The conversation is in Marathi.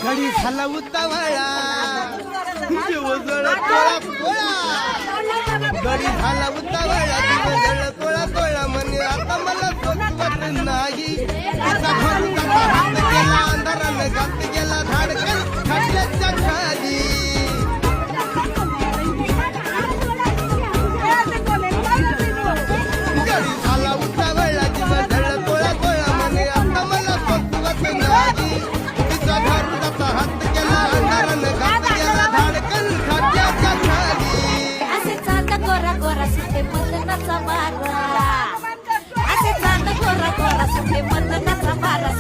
गडी झाला उतावळा जीव जळ तोळा तोळा गडी झाला उतावळा जीव जळ तोळा तोळा म्हणे आता मला सोबत नाही तिचा घरचा हात गेला अंधारानं गात गेला धाडकन खाट्याच्या खाली गडी झाला उतावळा जीव जळ तोळा तोळा म्हणे आता मला सोबत नाही तिचा घरचा हात गेला अंधारानं गात गेला धाडकन खाट्याच्या खाली असे चांद गोरा गोरा सुटे मदनाचा बारा असे चांद गोरा गोरा सुटे मदनाचा बारा